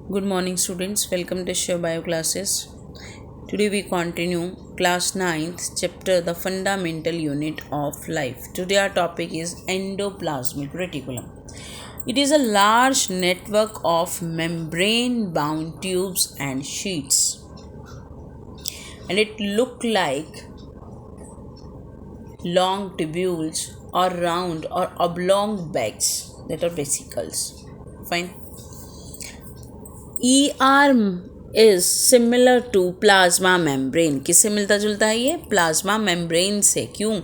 Good morning students, welcome to Shiva Bio classes. Today we continue class 9th chapter the fundamental unit of life. Today our topic is endoplasmic reticulum. It is a large network of membrane bound tubes and sheets, and it look like long tubules or round or oblong bags that are vesicles. Fine. ER is similar to plasma membrane. किससे मिलता जुलता है ये? Plasma membrane से. क्यों?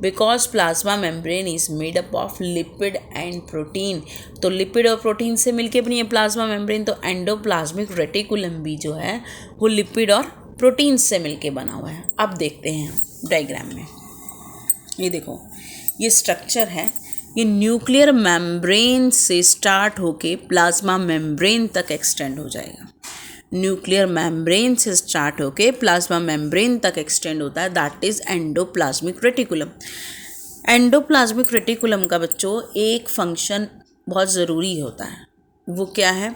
Because plasma membrane is made up of lipid and protein. तो lipid और protein से मिलके बनी है प्लाज्मा मेम्ब्रेन. तो एंडोप्लाज्मिक रेटिकुलम भी जो है वो लिपिड और प्रोटीन से मिलके बना हुआ है. अब देखते हैं डायग्राम में. ये देखो, ये स्ट्रक्चर है. ये न्यूक्लियर मेम्ब्रेन से स्टार्ट होके प्लाज्मा मेम्ब्रेन तक एक्सटेंड हो जाएगा. न्यूक्लियर मेम्ब्रेन से स्टार्ट होके प्लाज्मा मेम्ब्रेन तक एक्सटेंड होता है. That is endoplasmic reticulum. Endoplasmic reticulum का बच्चों एक फंक्शन बहुत ज़रूरी होता है. वो क्या है?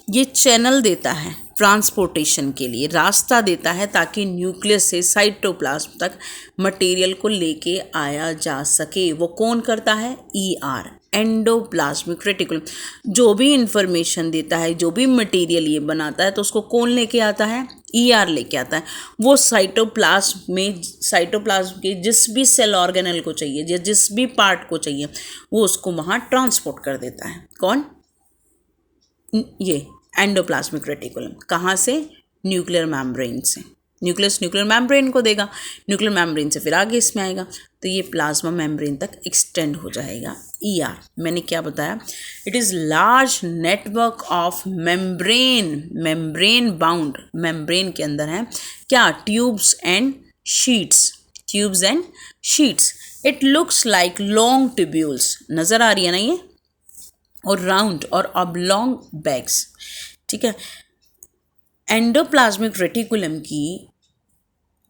ये चैनल देता है ट्रांसपोर्टेशन के लिए, रास्ता देता है ताकि न्यूक्लियस से साइटोप्लाज्म तक मटेरियल को लेके आया जा सके. वो कौन करता है? ER, endoplasmic reticulum. जो भी इंफॉर्मेशन देता है, जो भी मटेरियल ये बनाता है, तो उसको कौन लेके आता है? ER लेके आता है. वो साइटोप्लाज्म के जिस भी सेल ऑर्गेनल को चाहिए, जिस भी पार्ट को चाहिए, वो उसको वहाँ ट्रांसपोर्ट कर देता है. कौन? ये एंडोप्लाज्मिक रेटिकुलम. कहाँ से? न्यूक्लियर मेम्ब्रेन से. न्यूक्लियर मेम्ब्रेन को देगा, न्यूक्लियर मेम्ब्रेन से फिर आगे इसमें आएगा, तो ये प्लाज्मा मेम्ब्रेन तक एक्सटेंड हो जाएगा. ER मैंने क्या बताया? It is large network of membrane bound. Membrane के अंदर है क्या? Tubes and sheets. It looks like long tubules. नज़र आ रही है ना ये? और राउंड और ऑब्लॉन्ग बैग्स. ठीक है. एंडोप्लाज्मिक रेटिकुलम की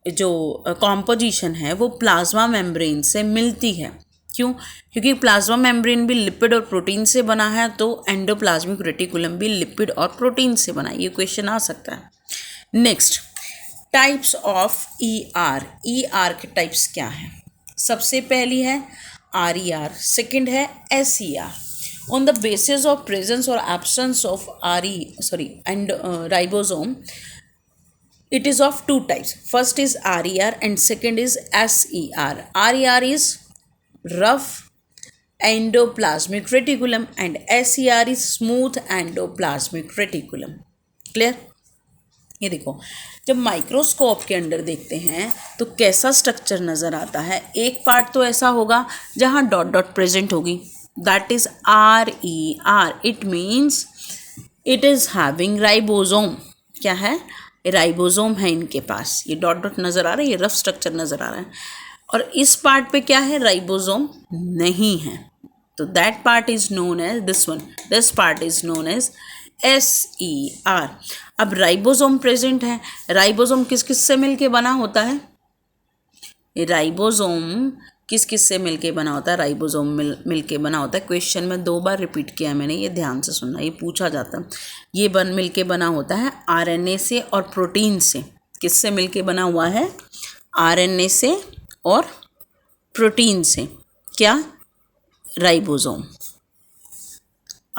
जो कॉम्पोजिशन है वो प्लाज्मा मेम्ब्रेन से मिलती है. क्यों? क्योंकि प्लाज्मा मेम्ब्रेन भी लिपिड और प्रोटीन से बना है, तो एंडोप्लाज्मिक रेटिकुलम भी लिपिड और प्रोटीन से बना है. ये क्वेश्चन आ सकता है. Next, types of ER. ER के टाइप्स क्या हैं? सबसे पहली है RER, सेकेंड है SER. On the basis of presence or absence of ribosome, it is of two types. First is RER and second is SER. RER is rough endoplasmic reticulum and SER is smooth endoplasmic reticulum. Clear? ये देखो, जब microscope के अंदर देखते हैं तो कैसा structure नज़र आता है. एक पार्ट तो ऐसा होगा जहाँ डॉट डॉट प्रेजेंट होगी. That is RER. It means it is having ribosome. क्या है? राइबोसोम है इनके पास. ये डॉट डॉट नज़र आ रहा है, ये रफ स्ट्रक्चर नज़र आ रहा है. और इस पार्ट पे क्या है? राइबोसोम नहीं है. तो that part is known as this part is known as SER. अब राइबोसोम प्रेजेंट है. राइबोसोम किस किस से मिलके बना होता है? राइबोसोम किस किस से मिलके बना होता है? राइबोसोम मिलके बना होता है. क्वेश्चन में 2 बार रिपीट किया मैंने, ये ध्यान से सुनना, ये पूछा जाता है. ये मिलके बना होता है RNA से और प्रोटीन से. किससे मिलके बना हुआ है? RNA से और प्रोटीन से. क्या? राइबोसोम.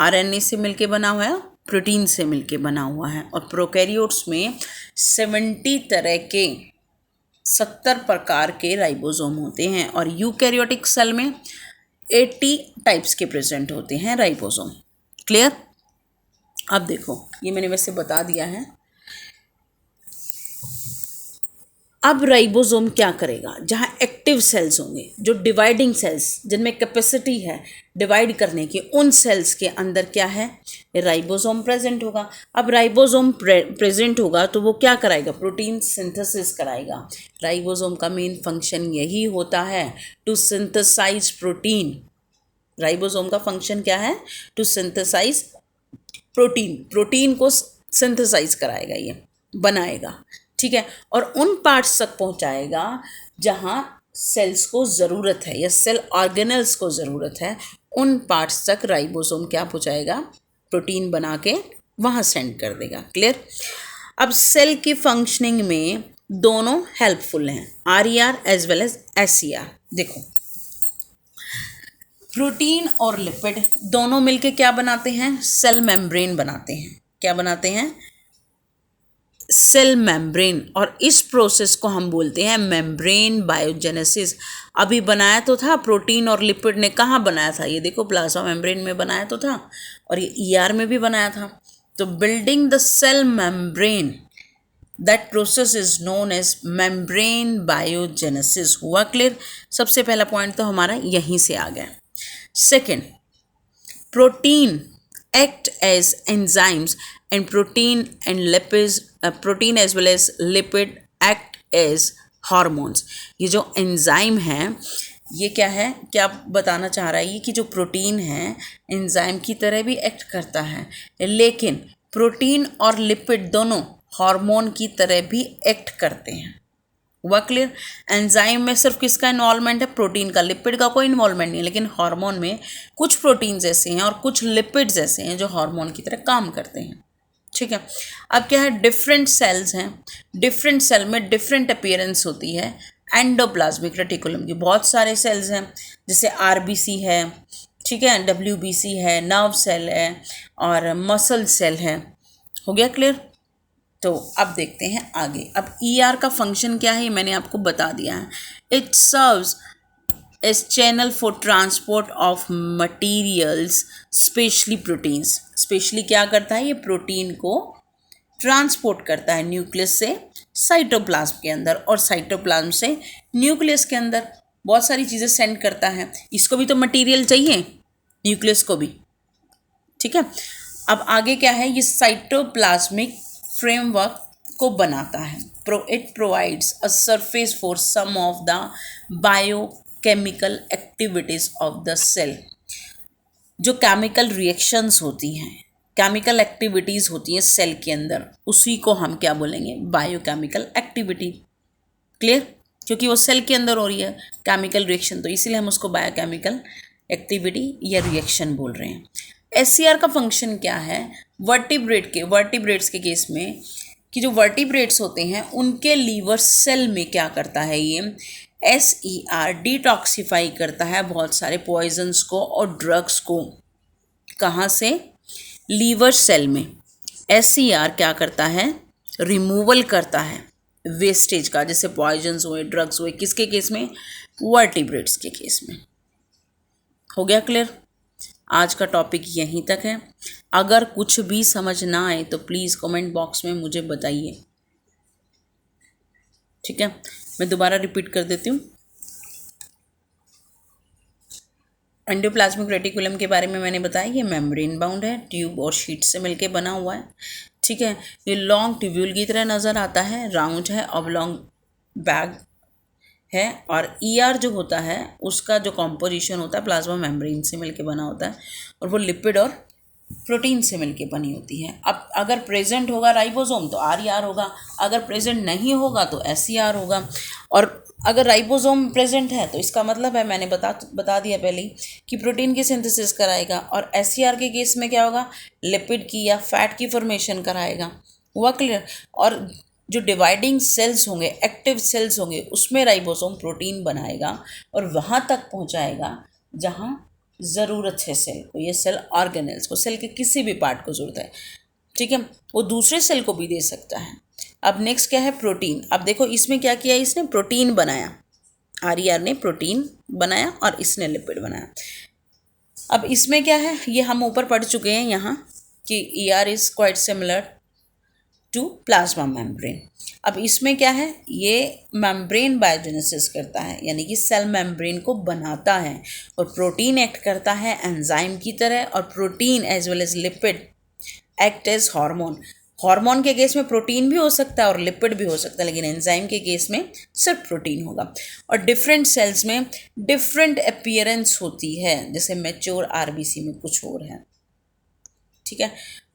RNA से मिलके बना हुआ है, प्रोटीन से मिलके बना हुआ है. और प्रोकैरियोट्स में 70 तरह के 70 प्रकार के राइबोसोम होते हैं और यूकैरियोटिक सेल में 80 टाइप्स के प्रेजेंट होते हैं राइबोसोम. क्लियर? अब देखो, ये मैंने वैसे बता दिया है. अब राइबोसोम क्या करेगा? जहाँ एक्टिव सेल्स होंगे, जो डिवाइडिंग सेल्स जिनमें कैपेसिटी है डिवाइड करने की, उन सेल्स के अंदर क्या है? राइबोसोम प्रेजेंट होगा. अब राइबोसोम प्रेजेंट होगा तो वो क्या कराएगा? प्रोटीन सिंथेसिस कराएगा. राइबोसोम का मेन फंक्शन यही होता है, टू सिंथेसाइज प्रोटीन. राइबोसोम का फंक्शन क्या है? टू सिंथेसाइज प्रोटीन को सिंथेसाइज कराएगा, ये बनाएगा. ठीक है. और उन पार्ट्स तक पहुंचाएगा जहां सेल्स को ज़रूरत है या सेल ऑर्गेनल्स को ज़रूरत है. उन पार्ट्स तक राइबोसोम क्या पहुंचाएगा? प्रोटीन बना के वहाँ सेंड कर देगा। क्लियर। अब सेल की फंक्शनिंग में दोनों हेल्पफुल हैं, RER as well as SER। देखो प्रोटीन और लिपिड दोनों मिलके क्या बनाते हैं, सेल मेम्ब्रेन बनाते हैं। क्या बनाते हैं, सेल मेम्ब्रेन। और इस प्रोसेस को हम बोलते हैं मेम्ब्रेन बायोजेनेसिस। अभी बनाया तो था प्रोटीन और लिपिड ने, कहाँ बनाया था, ये देखो प्लाज्मा मेम्ब्रेन में बनाया तो था, और ये ER में भी बनाया था। तो building the cell membrane, that process is known as membrane biogenesis. हुआ क्लियर। सबसे पहला पॉइंट तो हमारा यहीं से आ गया। Second, protein act as enzymes and protein as well as lipid act as hormones। ये जो एंजाइम है ये क्या है, क्या बताना चाह रहा है ये कि जो प्रोटीन है एंजाइम की तरह भी एक्ट करता है, लेकिन प्रोटीन और लिपिड दोनों हार्मोन की तरह भी एक्ट करते हैं। हुआ क्लियर। एंजाइम में सिर्फ किसका इन्वॉल्वमेंट है, प्रोटीन का, लिपिड का कोई इन्वॉल्वमेंट नहीं है, लेकिन हार्मोन में कुछ प्रोटीन्स ऐसे हैं और कुछ लिपिड्स ऐसे हैं जो हार्मोन की तरह काम करते हैं। ठीक है। अब क्या है, डिफरेंट सेल्स हैं, डिफरेंट सेल में डिफरेंट अपीयरेंस होती है एंडोप्लाज्मिक रेटिकुलम की। बहुत सारे सेल्स हैं, जैसे RBC है, ठीक है, WBC है, नर्व सेल है और मसल सेल है। हो गया क्लियर। तो अब देखते हैं आगे। अब ER का फंक्शन क्या है ये मैंने आपको बता दिया है। It serves as channel for transport of materials specially proteins. Specially क्या करता है, ये प्रोटीन को ट्रांसपोर्ट करता है न्यूक्लियस से साइटोप्लाज्म के अंदर, और साइटोप्लाज्म से न्यूक्लियस के अंदर बहुत सारी चीज़ें सेंड करता है। इसको भी तो मटीरियल चाहिए, न्यूक्लियस को भी। ठीक है। अब आगे क्या है, ये साइटोप्लाज्मिक फ्रेमवर्क को बनाता है। It provides a surface for some of the biochemical activities of the cell. जो केमिकल रिएक्शंस होती हैं, केमिकल एक्टिविटीज़ होती हैं सेल के अंदर, उसी को हम क्या बोलेंगे, बायोकेमिकल एक्टिविटी। क्लियर। क्योंकि वो सेल के अंदर हो रही है केमिकल रिएक्शन, तो इसीलिए हम उसको बायोकेमिकल एक्टिविटी या रिएक्शन बोल रहे हैं। SCR का फंक्शन क्या है, वर्टिब्रेट्स के केस में कि जो वर्टिब्रेट्स होते हैं उनके लीवर सेल में क्या करता है, ये SER डिटॉक्सिफाई करता है बहुत सारे पॉइजन्स को और ड्रग्स को। कहाँ से, लीवर सेल में। SCR क्या करता है, रिमूवल करता है वेस्टेज का, जैसे पॉइजन्स हुए, ड्रग्स हुए, किसके केस में, वर्टिब्रेट्स के केस में। हो गया क्लियर। आज का टॉपिक यहीं तक है। अगर कुछ भी समझ ना आए तो प्लीज़ कमेंट बॉक्स में मुझे बताइए। ठीक है, मैं दोबारा रिपीट कर देती हूँ। एंडोप्लाज्मिक रेटिकुलम के बारे में मैंने बताया, ये मेम्ब्रेन बाउंड है, ट्यूब और शीट से मिलके बना हुआ है। ठीक है। ये लॉन्ग ट्यूब्यूल की तरह नज़र आता है, राउंड है, ऑब्लॉन्ग बैग है। और ER जो होता है उसका जो कॉम्पोजिशन होता है प्लाज्मा मेम्ब्रेन से मिलके बना होता है, और वो लिपिड और प्रोटीन से मिलके बनी होती है। अब अगर प्रेजेंट होगा राइबोसोम तो RER होगा, अगर प्रेजेंट नहीं होगा तो SCR होगा। और अगर राइबोसोम प्रेजेंट है तो इसका मतलब है, मैंने बता दिया पहले ही, कि प्रोटीन की सिंथेसिस कराएगा, और SCR के केस में क्या होगा, लिपिड की या फैट की फॉर्मेशन कराएगा। हुआ क्लियर। और जो डिवाइडिंग सेल्स होंगे, एक्टिव सेल्स होंगे, उसमें राइबोसोम प्रोटीन बनाएगा और वहाँ तक पहुँचाएगा जहाँ ज़रूरत है सेल को, ये सेल ऑर्गेनेल्स को, सेल के किसी भी पार्ट को ज़रूरत है। ठीक है, वो दूसरे सेल को भी दे सकता है। अब नेक्स्ट क्या है, प्रोटीन। अब देखो इसमें क्या किया, इसने प्रोटीन बनाया, RER ने प्रोटीन बनाया और इसने लिपिड बनाया। अब इसमें क्या है, ये हम ऊपर पढ़ चुके हैं यहाँ कि ER is quite similar to plasma membrane. अब इसमें क्या है, ये मेम्ब्रेन बायोजेनेसिस करता है, यानी कि सेल मेम्ब्रेन को बनाता है, और प्रोटीन एक्ट करता है एंजाइम की तरह, और protein as well as lipid act as hormone. Hormone के केस में प्रोटीन भी हो सकता है और लिपिड भी हो सकता है, लेकिन एंजाइम के केस में सिर्फ प्रोटीन होगा। और डिफरेंट सेल्स में डिफरेंट अपीयरेंस होती है, जैसे मैच्योर RBC में कुछ और है। ठीक है,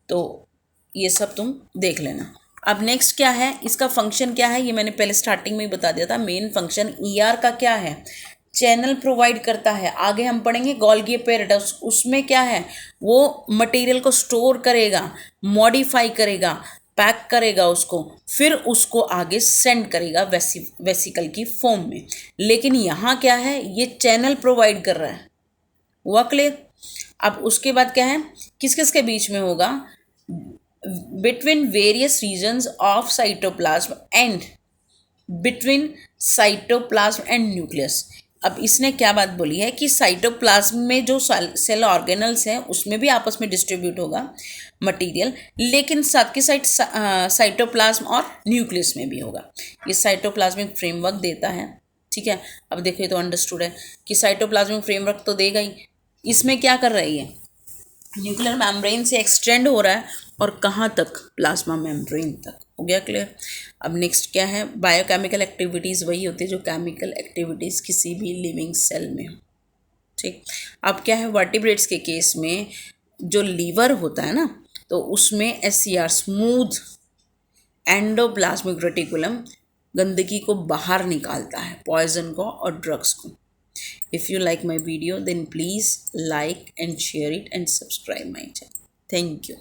तो ये सब तुम देख लेना। अब नेक्स्ट क्या है, इसका फंक्शन क्या है, ये मैंने पहले स्टार्टिंग में ही बता दिया था। मेन फंक्शन ER का क्या है, चैनल प्रोवाइड करता है। आगे हम पढ़ेंगे गोल्गी एपेरेटस, उसमें क्या है, वो मटेरियल को स्टोर करेगा, मॉडिफाई करेगा, पैक करेगा उसको, फिर उसको आगे सेंड करेगा वेसिकल की फॉर्म में। लेकिन यहाँ क्या है, ये चैनल प्रोवाइड कर रहा है। हुआ क्लियर? अब उसके बाद क्या है, किस किस के बीच में होगा, between various regions of cytoplasm and between cytoplasm and nucleus. अब इसने क्या बात बोली है कि साइटोप्लाज्म में जो सेल ऑर्गेनल्स हैं उसमें भी आपस में डिस्ट्रीब्यूट होगा मटेरियल, लेकिन साथ के साइड साइटोप्लाज्म और न्यूक्लियस में भी होगा। ये साइटोप्लाज्मिक फ्रेमवर्क देता है। ठीक है, अब देखिए तो अंडरस्टूड है कि साइटोप्लाज्मिक फ्रेमवर्क तो देगा ही। इसमें क्या कर रही है, न्यूक्लियर मेम्ब्रेन से एक्सटेंड हो रहा है और कहाँ तक, प्लाज्मा मेम्ब्रेन तक। हो गया क्लियर? अब नेक्स्ट क्या है, बायोकेमिकल एक्टिविटीज़ वही होती है जो केमिकल एक्टिविटीज़ किसी भी लिविंग सेल में हो। ठीक, अब क्या है, वर्टिब्रेट्स के केस में जो लीवर होता है ना, तो उसमें SCR स्मूथ एंडोप्लाज्मिक रेटिकुलम गंदगी को बाहर निकालता है, पॉइजन को और ड्रग्स को। If you like my video, then please like and share it and subscribe my channel. Thank you.